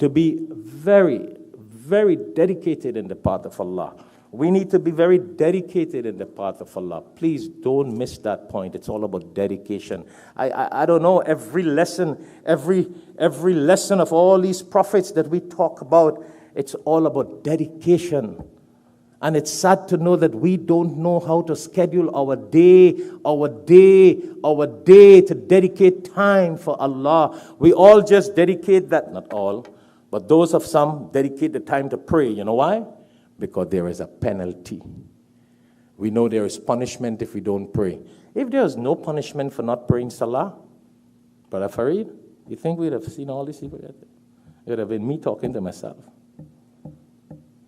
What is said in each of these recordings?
to be very, very dedicated in the path of Allah. We need to be very dedicated in the path of Allah. Please don't miss that point. It's all about dedication. I don't know, every lesson of all these prophets that we talk about, it's all about dedication. And it's sad to know that we don't know how to schedule our day to dedicate time for Allah. We all just dedicate that, not all, but those of some dedicate the time to pray. You know why? Because there is a penalty. We know there is punishment if we don't pray. If there was no punishment for not praying Salah, Brother Farid, you think we'd have seen all these people? It would have been me talking to myself.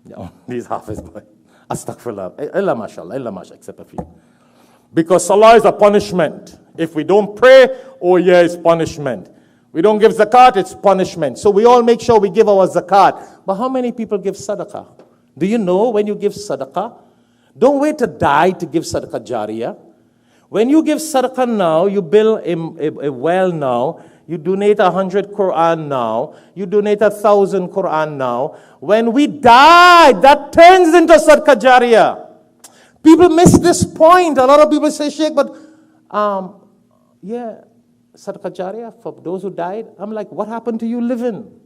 Yeah, these Hafiz boy. Astaghfirullah. Illa mashallah, except a few. Because Salah is a punishment. If we don't pray, oh yeah, it's punishment. We don't give zakat, it's punishment. So we all make sure we give our zakat. But how many people give sadaqah? Do you know when you give sadaqah? Don't wait to die to give sadaqah Jaariya. When you give sadaqah now, you build a well now, you donate 100 Quran now, you donate 1,000 Quran now. When we die, that turns into Sadqa Jaariya. People miss this point. A lot of people say, Sheikh, but yeah, Sadqa Jaariya for those who died. I'm like, what happened to you living?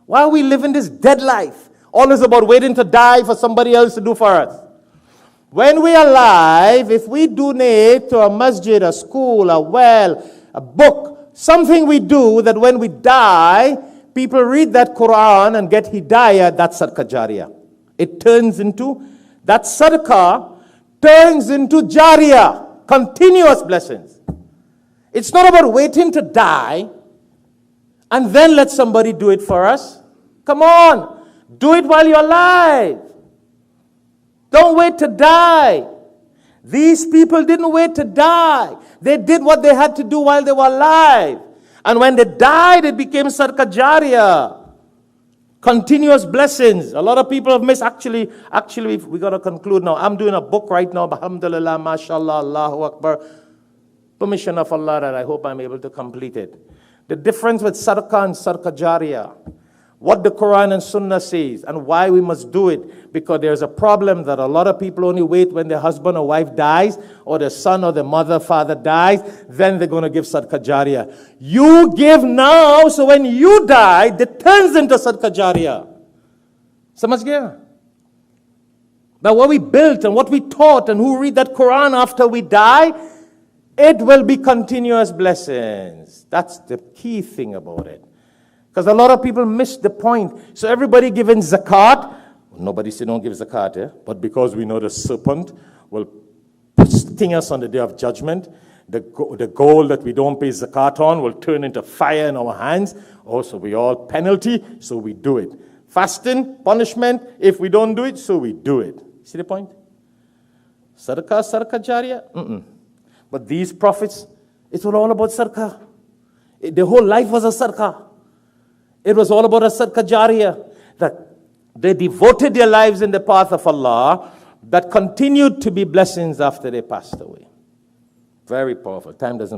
Why are we living this dead life? All is about waiting to die for somebody else to do for us. When we are alive, if we donate to a masjid, a school, a well, a book, something we do that when we die, people read that Quran and get hidayah, that's Sadqa Jaariya. It turns into, that Sadqa turns into Jaariya, continuous blessings. It's not about waiting to die and then let somebody do it for us. Come on. Do it while you're alive. Don't wait to die. These people didn't wait to die. They did what they had to do while they were alive. And when they died, it became Sadqa Jaariya. Continuous blessings. A lot of people have missed. Actually, we got to conclude now. I'm doing a book right now. Alhamdulillah, mashallah, Allahu Akbar. Permission of Allah that I hope I'm able to complete it. The difference with Sadqa and Sadqa Jaariya. What the Quran and Sunnah says and why we must do it. Because there's a problem that a lot of people only wait when their husband or wife dies or their son or their mother, father dies. Then they're going to give Sadqa Jaariya. You give now, so when you die, it turns into Sadqa Jaariya. Samajh gaya? Now what we built and what we taught and who read that Quran after we die, it will be continuous blessings. That's the key thing about it. Because a lot of people miss the point. So everybody giving zakat. Nobody say don't give zakat, eh? But because we know the serpent will sting us on the day of judgment, the gold that we don't pay zakat on will turn into fire in our hands. Also, we all penalty, so we do it. Fasting, punishment, if we don't do it, so we do it. See the point? Sadqa Jaariya? But these prophets, it was all about sadqa. Their whole life was a sadqa. It was all about a Sadqa Jaariya. That they devoted their lives in the path of Allah that continued to be blessings after they passed away. Very powerful. Time doesn't